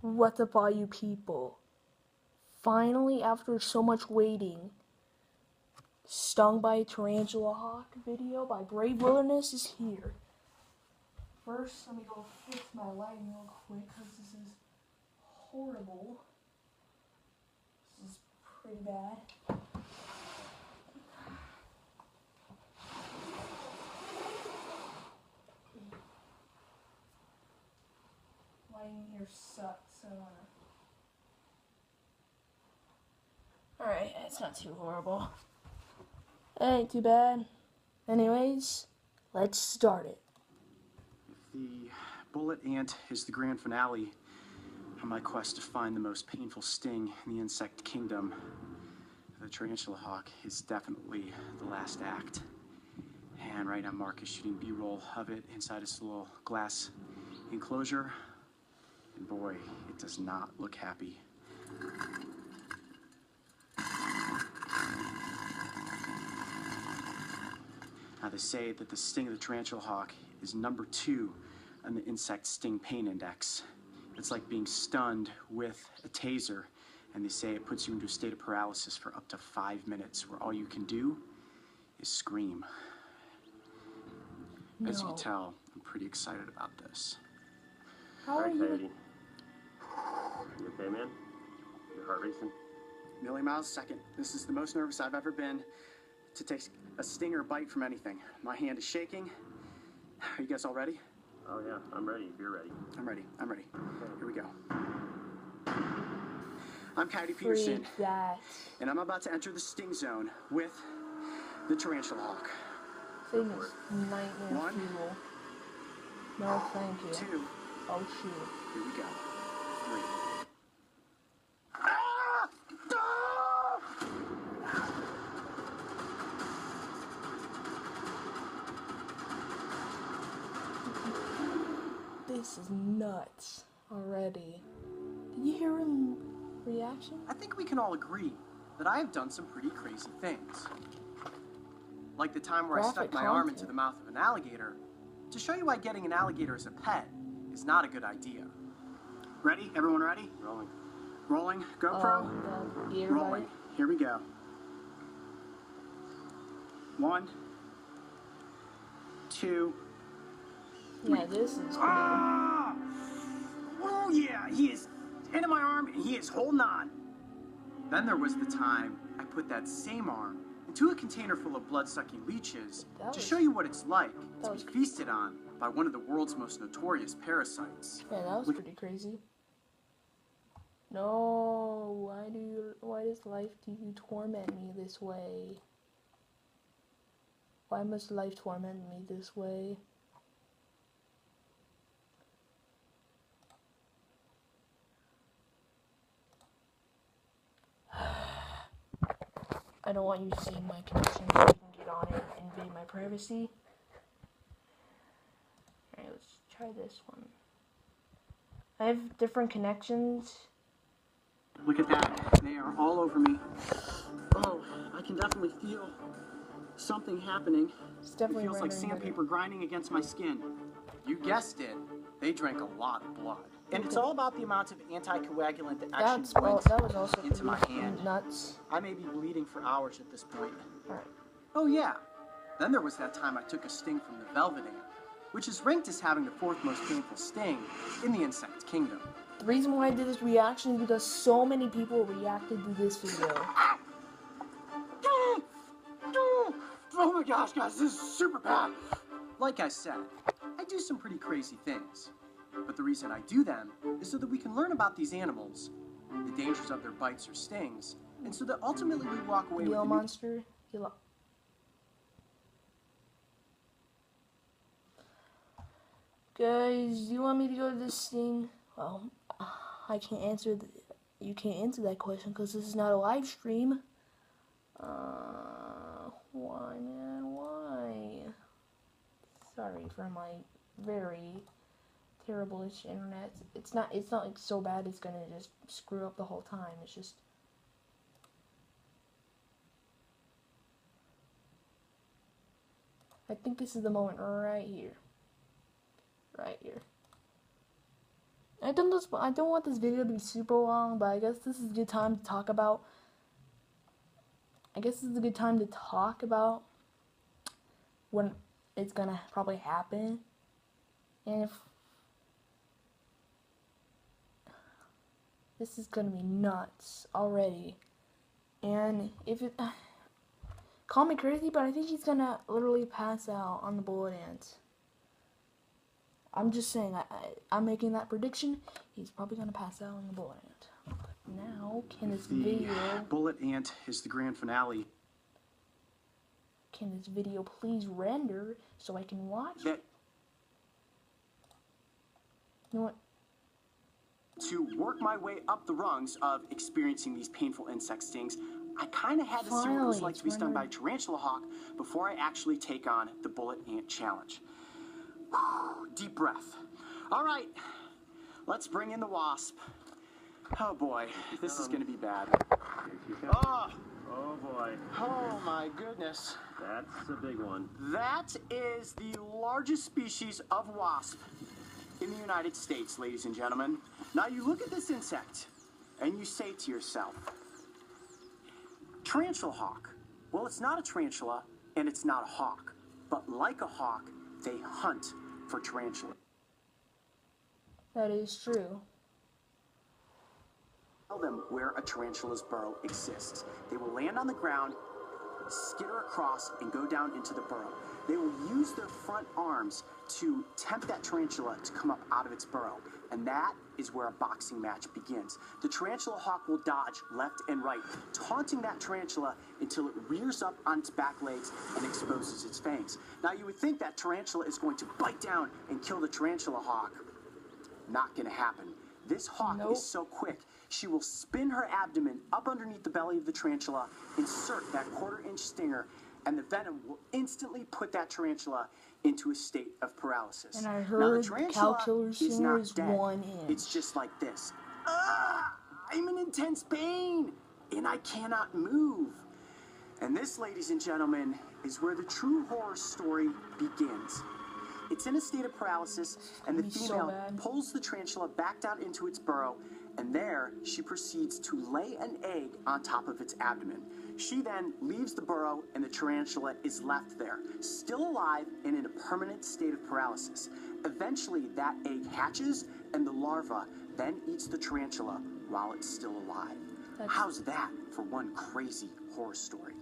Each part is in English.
What's up, all you people? Finally, after so much waiting, Stung by a Tarantula Hawk video by Brave Wilderness is here. First, let me go fix my lighting real quick because this is horrible. This is pretty bad. Lighting here sucks, so alright, it's not too horrible. It ain't too bad. Anyways, let's start it. If the bullet ant is the grand finale on my quest to find the most painful sting in the insect kingdom, the tarantula hawk is definitely the last act. And right now Mark is shooting B-roll of it inside this little glass enclosure. And boy, it does not look happy. Now they say that the sting of the tarantula hawk is number 2 on the insect sting pain index. It's like being stunned with a taser, and they say it puts you into a state of paralysis for up to 5 minutes, where all you can do is scream. No. As you can tell, I'm pretty excited about this. How are you? You okay, man? Your heart racing? Million miles a second. This is the most nervous I've ever been to take a sting or bite from anything. My hand is shaking. Are you guys all ready? Oh yeah, I'm ready if you're ready. I'm ready. I'm ready. Here we go. I'm Coyote Peterson, and I'm about to enter the sting zone with the tarantula hawk. Thing is nightmare 1, fuel. No, thank you. 2. Oh shoot. Here we go. 3. This is nuts already. Did you hear him reaction? I think we can all agree that I have done some pretty crazy things. Like the time where I stuck my arm into the mouth of an alligator to show you why getting an alligator as a pet is not a good idea. Ready? Everyone ready? Rolling. Rolling. GoPro. Rolling. Here we go. 1, 2. Yeah, this is pretty. Ah! Oh yeah, he is into my arm and he is holding on. Then there was the time I put that same arm into a container full of blood-sucking leeches to show you what it's like to be feasted on by one of the world's most notorious parasites. Yeah, that was pretty crazy. No, why does life do you torment me this way? Why must life torment me this way? I don't want you seeing my connection so you can get on it and invade my privacy. Alright, let's try this one. I have different connections. Look at that. They are all over me. Oh, I can definitely feel something happening. It's definitely it feels like sandpaper grinding against my skin. You guessed it. They drank a lot of blood. And it's all about the amount of anticoagulant that actually went into my hand. Nuts. I may be bleeding for hours at this point. Alright. Oh yeah. Then there was that time I took a sting from the velvet ant, which is ranked as having the 4th most painful sting in the insect kingdom. The reason why I did this reaction is because so many people reacted to this video. Oh my gosh, guys, this is super bad. Like I said, I do some pretty crazy things. But the reason I do them is so that we can learn about these animals, the dangers of their bites or stings, and so that ultimately we walk away with monster. Guys, do you want me to go to this thing? Well, I can't answer. You can't answer that question because this is not a live stream. Why, man? Why? Sorry for my very terrible-ish internet. It's not like so bad it's gonna just screw up the whole time. It's just I think this is the moment right here. Right here. I don't want this video to be super long, but I guess this is a good time to talk about. When it's gonna probably happen, and if this is gonna be nuts already, and if it, call me crazy, but I think he's gonna literally pass out on the bullet ant. I'm just saying, I'm making that prediction. He's probably gonna pass out on the bullet ant. Now, can this video... bullet ant is the grand finale. Can this video please render so I can watch it? You know what? To work my way up the rungs of experiencing these painful insect stings, I kind of had to see what it was like to be stung by a tarantula hawk before I actually take on the bullet ant challenge. Deep breath. All right, let's bring in the wasp. Oh boy, this is gonna be bad. Oh boy. Oh my goodness. That's a big one. That is the largest species of wasp in the United States, ladies and gentlemen. Now you look at this insect and you say to yourself, tarantula hawk. Well, it's not a tarantula and it's not a hawk, but like a hawk, they hunt for tarantula. That is true. Tell them where a tarantula's burrow exists. They will land on the ground, skitter across, and go down into the burrow. They will use their front arms to tempt that tarantula to come up out of its burrow. And that is where a boxing match begins. The tarantula hawk will dodge left and right, taunting that tarantula until it rears up on its back legs and exposes its fangs. Now you would think that tarantula is going to bite down and kill the tarantula hawk. Not gonna happen. This hawk is so quick, she will spin her abdomen up underneath the belly of the tarantula, insert that quarter-inch stinger, and the venom will instantly put that tarantula into a state of paralysis. And I heard the caterpillar stinger is dead. 1 inch. It's just like this. I'm in intense pain, and I cannot move. And this, ladies and gentlemen, is where the true horror story begins. It's in a state of paralysis, and the female pulls the tarantula back down into its burrow, and there she proceeds to lay an egg on top of its abdomen. She then leaves the burrow, and the tarantula is left there, still alive and in a permanent state of paralysis. Eventually, that egg hatches, and the larva then eats the tarantula while it's still alive. How's that for one crazy horror story?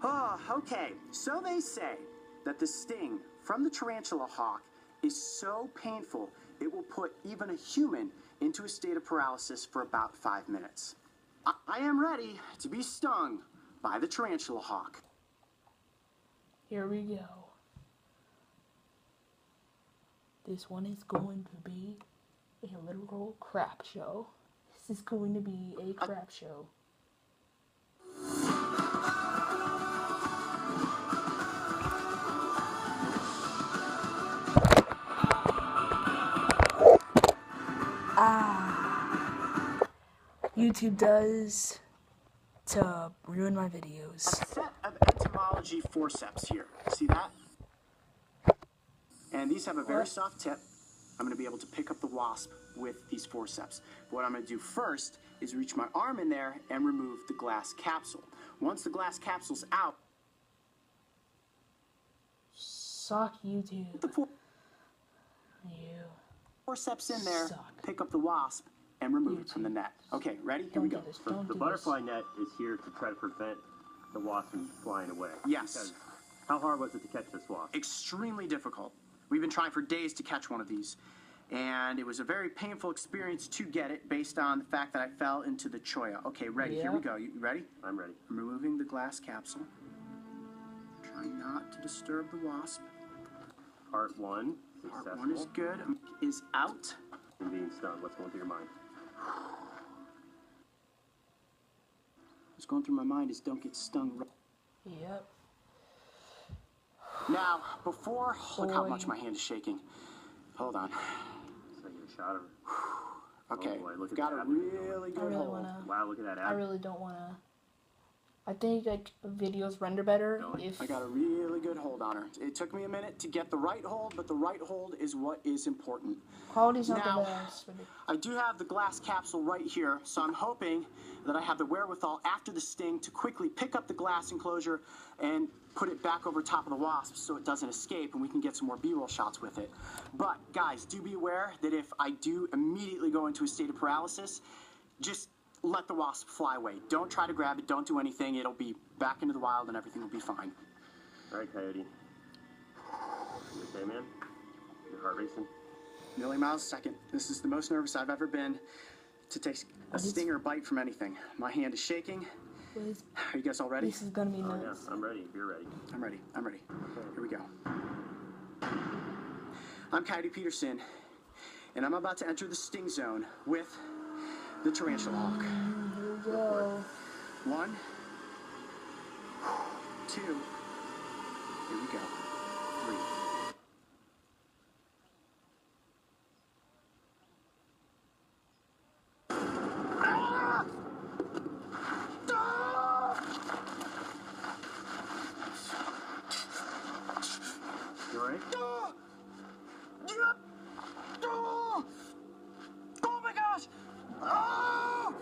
Oh, okay, so they say that the sting from the tarantula hawk is so painful it will put even a human into a state of paralysis for about 5 minutes. I am ready to be stung by the tarantula hawk. Here we go. This one is going to be a literal crap show. This is going to be a crap show. YouTube does to ruin my videos. A set of entomology forceps here. See that? And these have a very soft tip. I'm going to be able to pick up the wasp with these forceps. What I'm going to do first is reach my arm in there and remove the glass capsule. Once the glass capsule's out, suck YouTube. The forceps in there, pick up the wasp, and remove it from the net. Okay, ready? Here we go. The butterfly net is here to try to prevent the wasp from flying away. Yes. Because how hard was it to catch this wasp? Extremely difficult. We've been trying for days to catch one of these. And it was a very painful experience to get it based on the fact that I fell into the cholla. Okay, ready? Here we go. You ready? I'm ready. I'm removing the glass capsule. Trying not to disturb the wasp. Part 1, successful. Part 1 is good. Is out. And being stung. What's going through your mind? What's going through my mind is don't get stung. Yep. Now, before... Look how much my hand is shaking. Hold on. So get a shot of Okay, look at got a that. really good hold. Wow, look at that. I really don't wanna. I think like videos render better if I got a really good hold on her. It took me a minute to get the right hold, but the right hold is what is important. quality's not Now, the best. For the, I do have the glass capsule right here, so I'm hoping that I have the wherewithal after the sting to quickly pick up the glass enclosure and put it back over top of the wasp so it doesn't escape and we can get some more B-roll shots with it. But guys, do be aware that if I do immediately go into a state of paralysis, just let the wasp fly away. Don't try to grab it, don't do anything. It'll be back into the wild and everything will be fine. All right, Coyote. You okay, man? Your heart racing? Million miles a second. This is the most nervous I've ever been to take a sting or bite from anything. My hand is shaking. Are you guys all ready? this is gonna be Oh, nuts. yeah, I'm ready. If you're ready. I'm ready. I'm ready. Here we go. I'm Coyote Peterson, and I'm about to enter the sting zone with the tarantula hawk. Here we go. 1, 2, here we go. 3. You all right? Oh my gosh! Oh!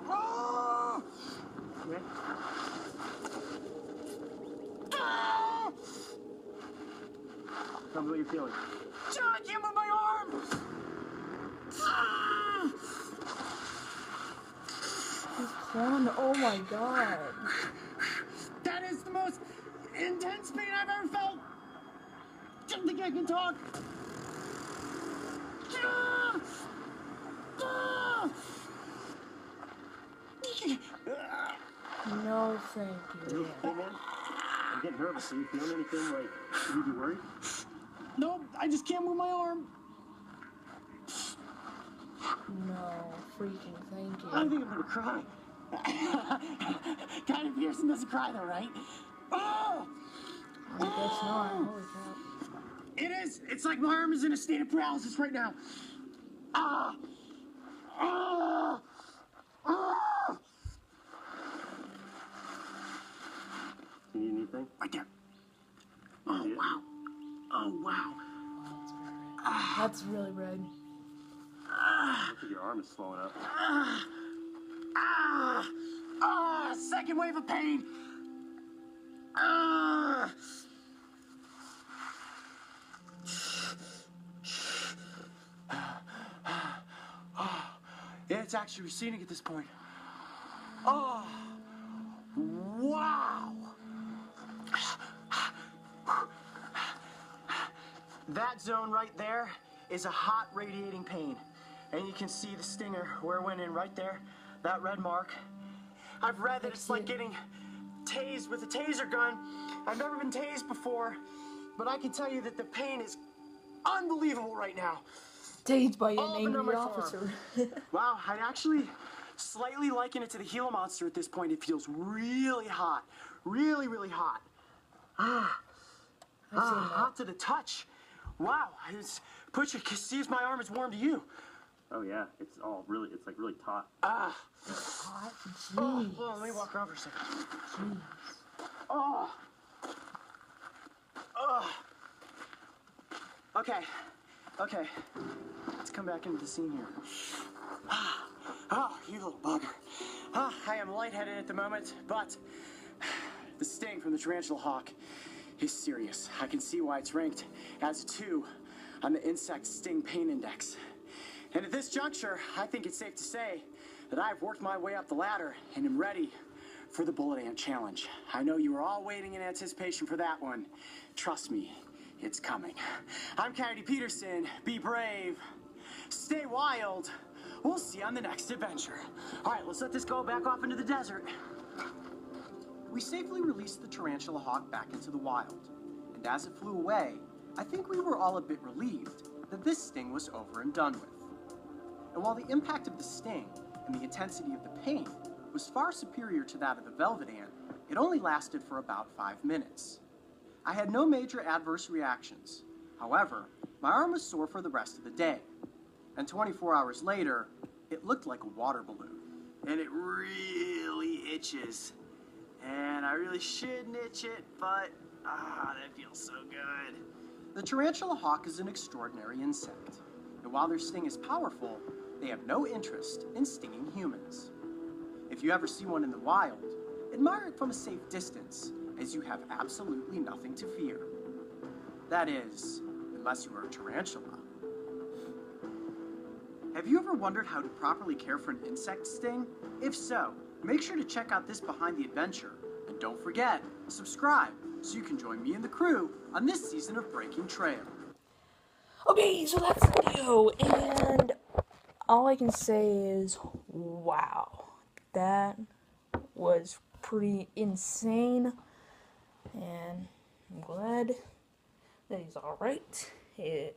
Oh! Okay. Tell me what you're feeling. John, I can't move my arm! He's crawling. Oh my god. That is the most intense pain I've ever felt! Don't think I can talk! No, thank you. Hey, man. I'm getting nervous. Are you feeling anything like you be worried? No, I just can't move my arm. No, freaking thank I you. think I'm gonna cry. Coyote Peterson doesn't cry though, right? Oh! I guess not. Holy crap. It is. It's like my arm is in a state of paralysis right now. Ah! Ah! Ah! Do you need anything? Right there. Oh see it? wow. Oh wow. That's really red. Looks like your arm is swelling up. Ah! Second wave of pain. Ah! It's actually receding at this point. Oh, wow. That zone right there is a hot radiating pain. And you can see the stinger where it went in right there, that red mark. I've read that it's like getting tased with a taser gun. I've never been tased before, but I can tell you that the pain is unbelievable right now. Tased by an All up and down angry my forearm. officer. Wow, I'd actually slightly liken it to the Gila monster at this point. It feels really hot. Really, really hot. Hot to the touch. Wow, see if my arm is warm to you. Oh yeah, it's like really taut. Hot. Oh, Jeez. well, let me walk around for a second. Jeez. Oh. Oh. Okay. Let's come back into the scene here. Oh, you little bugger. I am lightheaded at the moment, but the sting from the tarantula hawk is serious. I can see why it's ranked as a 2 on the insect sting pain index. And at this juncture, I think it's safe to say that I've worked my way up the ladder and am ready for the bullet ant challenge. I know you are all waiting in anticipation for that one. Trust me, it's coming. I'm Coyote Peterson. Be brave. Stay wild. We'll see you on the next adventure. All right, let's let this go back off into the desert. We safely released the tarantula hawk back into the wild. And as it flew away, I think we were all a bit relieved that this sting was over and done with. And while the impact of the sting and the intensity of the pain was far superior to that of the velvet ant, it only lasted for about 5 minutes. I had no major adverse reactions. However, my arm was sore for the rest of the day. And 24 hours later, it looked like a water balloon. And it really itches. And I really shouldn't itch it, but that feels so good. The tarantula hawk is an extraordinary insect. And while their sting is powerful, they have no interest in stinging humans. If you ever see one in the wild, admire it from a safe distance, as you have absolutely nothing to fear. That is, unless you are a tarantula. Have you ever wondered how to properly care for an insect sting? If so, make sure to check out this Behind the Adventure. And don't forget, subscribe so you can join me and the crew on this season of Breaking Trail. Okay, so that's the video, and all I can say is, wow, that was pretty insane, and I'm glad that he's alright, and it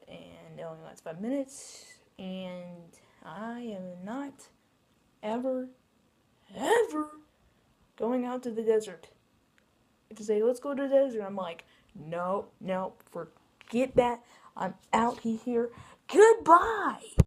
only lasts 5 minutes, and I am not ever going out to the desert. To say, let's go to the desert, I'm like, no, forget that, I'm out here, goodbye!